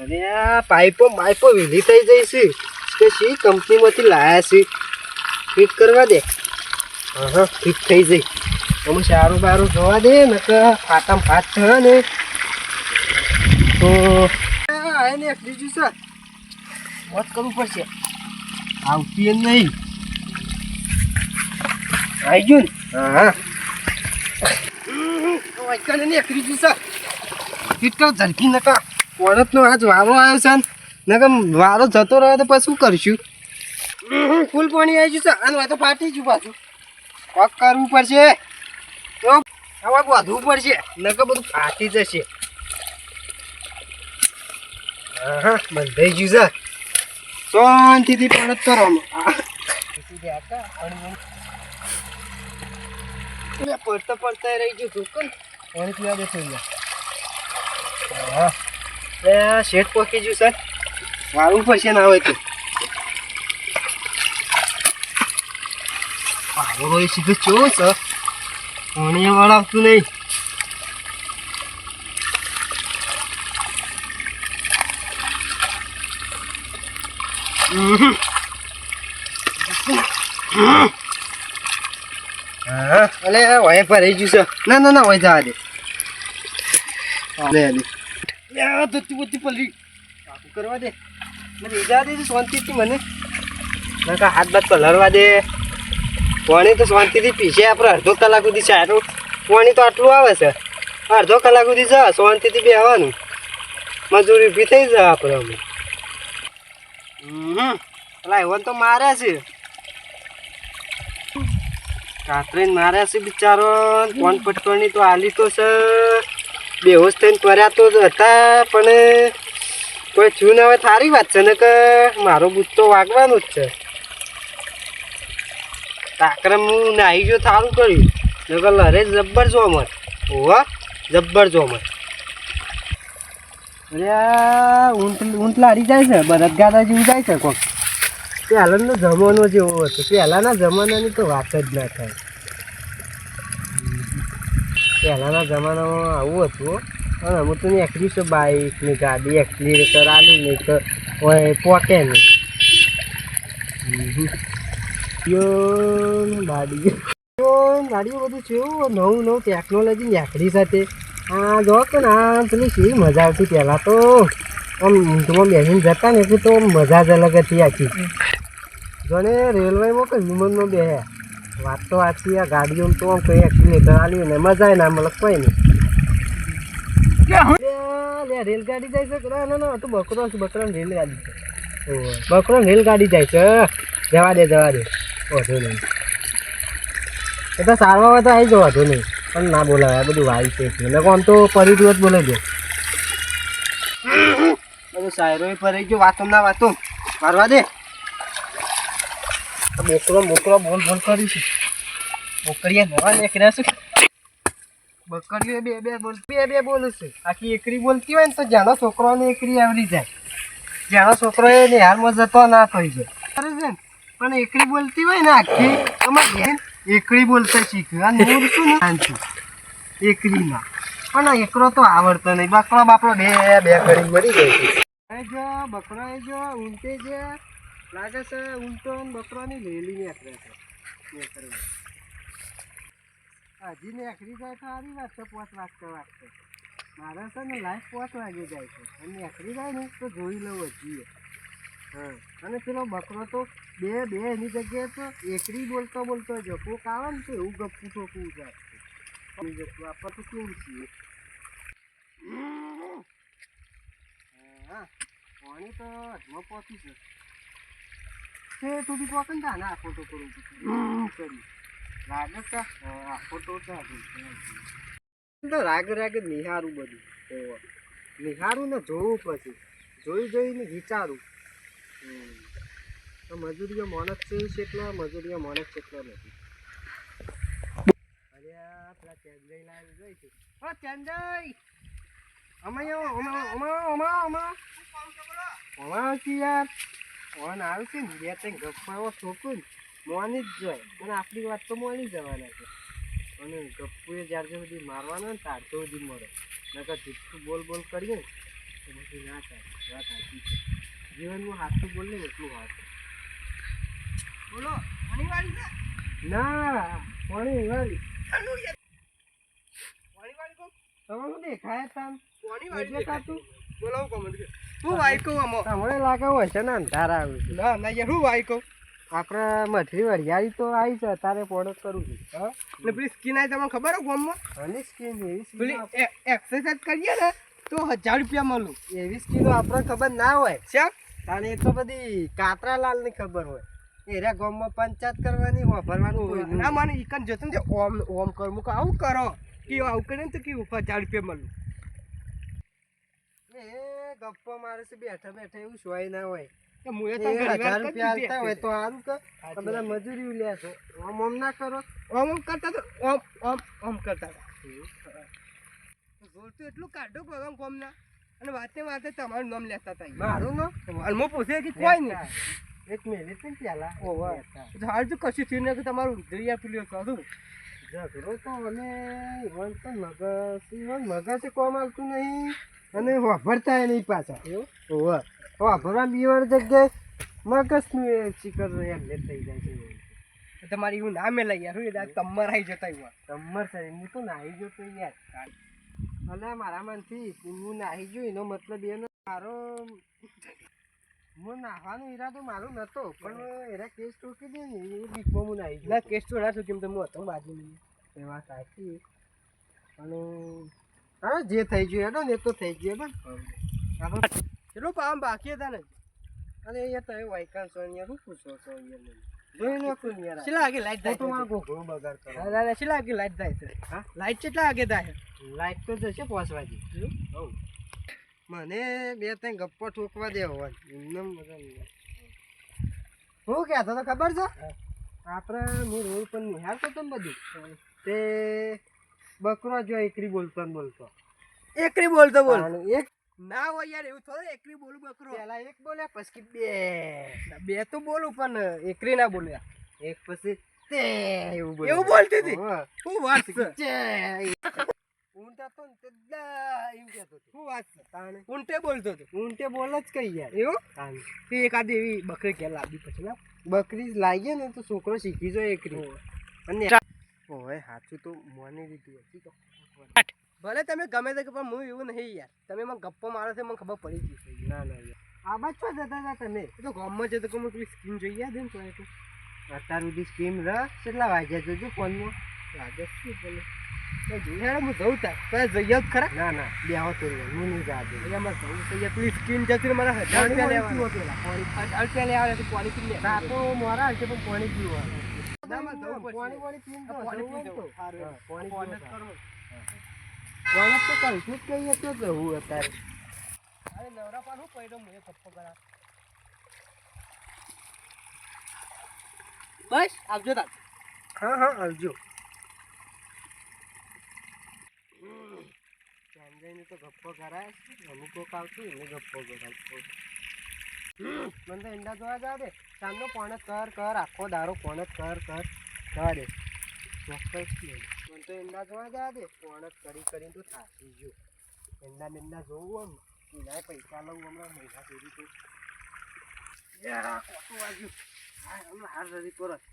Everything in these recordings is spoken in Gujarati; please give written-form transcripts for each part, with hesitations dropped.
અરે આ પાઇપો વીલી થઈ જઈ છે કે શી કંપનીમાંથી લાયા છે ફિટ કરવા દે. હા ફિટ થઈ જઈ. અમે સારું બારું જોવા દે ને કે ફાટામાં ફાટ થયો ને તો એને બીજું છે વાત કરવું પડશે. આવતી નહીં આવી ગયું ને. હા વાંચકાને ને બીજું છે ફિટ કર ઝડકી નકા. ઓળખનો આજ વારો આવ્યો છે ને કે વારો જતો રહ્યો તો પછી શું કરશું. ફૂલ પાણી આવી ગયું છે અને તો ફાટી ગયું પાછું. કોક કરવું પડશે તો હવે વધવું પડશે નકર બધું ફાટી જશે. હા બંધાઈ ગયું છે શાંતિથી પણ જ કરો. પડતા રહી ગયું તું કઈ પાણી પીવા દે થઈ ગયા. હા શેઠ પોકી ગયું સર વાળવું પડશે ના હોય તો. પાવરો એ સીધો ચો સર પાણી વળાવતું નહીં. હા અલે હોય ભરાઈ ગયું છે. ના હોય જવા દે. ધોતી પલરી કાકું કરવા દે મને ઈજા દે શાંતિથી. મને ના હાથ બાથ પલરવા દે. પાણી તો શાંતિથી પીશે આપણે અડધો કલાક સુધી સારું. પાણી તો આટલું આવે છે અડધો કલાક સુધી જા શાંતિથી બેસવાનું. મજૂરી ઊભી થઈ જાય આપણે. અમે પેલા એવન તો મારે છે રાત્રે મારે છે બિચારો. કોણ પટકણી તો આલી તો છે. બેહોશ થઈને કર્યા તો હતા પણ કોઈ થયું ને. હવે સારી વાત છે ને કે મારો બૂટ તો વાગવાનું જ છે. તાકરમ હું નાહી ગયો સારું કર્યું નકર લરે જબ્બર જોમત. હોવા જબ્બર જોમત. અરે આ ઊંટ લાડી જાય છે બળદગાડા જેવું જાય છે કોક. પહેલાંનો જમાનો જેવો હતો. પહેલાંના જમાનાની તો વાત જ ના થાય. પહેલાંના જમાનામાં આવું હતું અને અમુક તો એકલી છે બાઇક ને ગાડી એકલી કરાવી નહીં તો હોય પોકે નહીં. ગાડીઓ બધું કેવું નવું ટેકનોલોજી નીકળી સાથે. આ જો કે ને આ પેલી શી મજા આવતી. પહેલાં તો આમ ઊંટમાં બેસીને જતા ને એટલી તો મજા જ અલગ હતી આખી. જોને રેલવેમાં કે વિમાનમાં બે વાત તો આખી. આ ગાડીઓ તો આમ કંઈ એક્સિલેટર આલી ને મજા ના મળે કોઈ નહીં. રેલગાડી જાય છે. ના તો બકરો છે. બકરાની રેલગાડી છે. બકરો રેલગાડી જાય છે. જવા દે વાંધો નહીં. એ તો સારવાર હોય તો આવી જાવ વાંધો નહીં પણ ના બોલાવે બધું વાય છે એટલે આમ તો પરી દિવસ બોલાવી દો. બધું સાયરો ફરી ગયો વાતો ના વાતો મારવા દે. મોકલો બોલ કરીશું. મોકરીએ નવા નીકળ્યા છે. બકરીઓ બે બોલે છે. આખી એકરી બોલતી હોય ને તો જાનો છોકરોને એકરી આવડી જાય. જાનો છોકરો એ નિહારમાં જતો ના થઈ જાય પણ એકરી બોલતી હોય ને આખી તમારે એકરી બોલતા શીખ્યું. આ નૂર શું ને એકરીમાં પણ એકરો તો આવડતો નહીં. બકરો બાપડો બે કરી મરી જાય છે. બકરો એ જો ઊંટે જે લાગે છે ઊંટો બકરોની લેલી નીકળે છે. હજી નીકળી જાય તો સારી વાત છે. 5 વાગતે મારે છે ને લાઈફ 5 વાગે જાય છે અને નીકળી જાય ને તો જોઈ લઉં હજી. હા અને પેલો બકરો તો બે એની જગ્યાએ તો એકરી બોલતો જો કોક આવે ને તો એવું ગપું ટોકું જાય. આપણે તો કેવું છીએ. હા પાણી તો હજમાં પહોંચી છે. તું બી પહોંચે ને તાને આખો તો કરું કરી લાગે છે. આખો તો રાગ નિહારું બધું નિહારું ને જોવું પછી જોઈને વિચારું. તો મજૂરીઓ મોનક છે એટલો મજૂરીઓ મોનક કેટલો નથી. અરે પેલા ચેન્જઈ લાવી જોઈ છે. ચેન્જઈ યાર ફોન આવશે ને બે ત્રણ ગપ્પા છોકું ને મોની જ જાય અને આપણી વાત તો મોની જવાના છે. અને ગપ્પુએ જ્યાર સુધી મારવાનો ને તાર તો સુધી મળે નકર જુઠ્ઠું બોલ કરીએ ને બધું ના થાય. વાત સાચી છે. જીવનમાં હાથું બોલે ને એટલું વાત. બોલો પાણી છે? ના પાણી વાળી. તમે શું દેખાય તામ? એટલે કાતું બોલાવું કોમેન્ટ હું વાઈકો આમાં તમને લાગે હોય છે ને અંધારા આવે છે. ના ના યાર હું વાઈકો આપણે મઠરી વરિયાળી તો આવી છે તારે પ્રોડક્ટ કરું છું. હા એટલે પેલી સ્કીન આવી તમને ખબર હો ગામમાં? અને સ્કીન એવી પેલી એક્સરસાઇઝ કરીએ ને તો 1000 રૂપિયા મળું. એવી સ્કીનો આપણને ખબર ના હોય શા તાને એ તો બધી કાતરાલાલ ની ખબર હોય. એરા ગામમાં પંચાયત કરવાની વાપરવાનું હોય. ના મને ઈકન જતો ને ઓમ ઓમ કર મુક આવું કરો કે આવું કરે ને તો કેવું 1000 રૂપિયા મળું. એ ગપ્પો મારે છે બેઠા બેઠા એવું સોય ના હોય. 1000 રૂપિયા આલતા હોય તો સારું કે બધા મજૂરી લે છો. ઓમ ઓમ ના કરો. ઓમ ઓમ કરતા તો ઓમ ઓમ ઓમ કરતા જોર તો એટલું કાઢો ભગવાન કોમના અને વાતે વાતે તમારું નામ લેતા હતા. મારું નામ હાલમાં પૂછે કે કોઈ નહીં. એક મિનિટ ને પેલા હાલ તો કશું થયું ને કે તમારું દરિયા પુલ્યો છો શું ઝઘડો તો અને ઈવન તો મગજ કોમ આવતું નહીં અને વાપરતા નહીં પાછા એવું વાપરવા બીવાર જગ્યાએ મગજનું એ શિખર એમને થઈ જાય છે. તમારી એવું ના મેલા યાર હું તમર આવી જતા તમર સાહેબ હું તો નાહી ગયો તો યાર અને મારા મનથી હું નાહી ગયો એનો મતલબ એનો મારો હું નાહવાનો ઈરાદો મારો નતો પણ એરા કેસ ટોકી દે ને એ બીકમાં હું નાહી ગયો. ના કેસ તો ના કેમ તો હું હતો બાજુ એ વાત સાચી અને હા જે થઈ ગયું હેડો ને એ તો થઈ ગયું બસ કેટલું પામ બાકી હતા ને અને એ તો એવું વાયકાન છો અહીંયા શું પૂછો છો જોઈ નાખું યાર કેટલા વાગે લાઈટ થાય તો મારો ઘોઘરો બગાડ કરો દાદા કેટલા વાગે લાઈટ થાય છે? હા લાઈટ કેટલા વાગે થાય? લાઈટ તો જશે 5 વાગે. મને 2-3 ગપ્પો ઠોકવા દે હોય એમને મજા હું કહેતો તો ખબર છે આપણે હું રોડ પર નિહાળતો તો ને બધું તે બકરો જો એકરી બોલતો ને બોલતો એકરી બોલતો બોલ એક ના હોય યાર એવું થોડું એકરી બોલું બકરો પેલા એક બોલ્યા પછી બે તો બોલું પણ એકરી ના બોલ્યા એક પછી તે એવું બોલ એવું બોલતી હતી શું વાત છે ઊંટા તો એમ કહેતો શું વાત છે તાણે ઊંટે બોલતો હતો ઊંટે બોલ જ કઈ યાર એવું તાણે એકાદી એવી બકરી કે લાવી પછી ના બકરી લાવીએ ને તો છોકરો શીખી જાય એકરી અને ઓય સાચું તો મોની લીધું હતી તો ભલે તમે ગમે તે પણ હું એવું નહીં યાર તમે મને ગપ્પો મારો છે મને ખબર પડી ગઈ છે. ના ના યાર આ બાદ છો જતા હતા તમે તો ગામમાં જતો કે મને પેલી સ્કીમ જોઈ યાદ ને તો અત્યાર સુધી સ્કીમ રહ કેટલા વાગ્યા જોજો ફોનમાં વાગે શું બોલે તો જોઈએ હું જઉં તાર તો જઈએ જ ખરા. ના ના બે આવો તો હું નહીં જા દે એમાં જવું તો પેલી સ્કીમ જતી મારા 1000 રૂપિયા લેવા પેલા પાણી 1000 રૂપિયા લેવા તો પાણી પી લે ના તો મોરા આવશે પણ પાણી પીવા પાણી પાણી પીને તો પાણી તો પાણી પાણી કરવું વાળા તો કઈ જ કહીએ તો જવું અત્યારે અરે નવરા પર હું પડ્યો મને ગપ્પો કરા બસ આવજો તાર. હા હા આવજો. ચાંદાઈને તો ગપ્પો કરાય અમુક કોક આવતું એને ગપ્પો કરાય મને તો ઈંડા જોવા જાવ દે ચાંદનો કોણ કર આખો દારો કોણ કર જવા દે ચોક્કસ મને તો ઈંડા જોવા જવા દે કોણ કરીને તો થાકી ગયો ઈંડા જોવું આમ એના પૈસા લઉં હમણાં મહિના સુધી તો કોટો વાગ્યું હા હમણાં હાર રડી પરત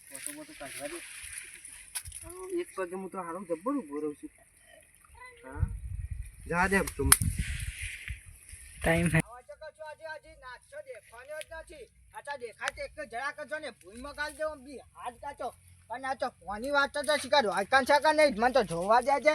કોટો મોટો કાઢવા દે એક પગે હું તો હારું જબ્બર ઉભો રહું છું. હા જા દે તું ટાઈમ નાચો દેખવાનો જ નથી આચા દેખાય એક જરા કરજો ને ભૂલમાં કાઢ દેવો બી હાથ કાચો પણ આ તો કોની વાત તો શીખાડો આજકાલ શાકા નહીં મને તો જોવા જાય છે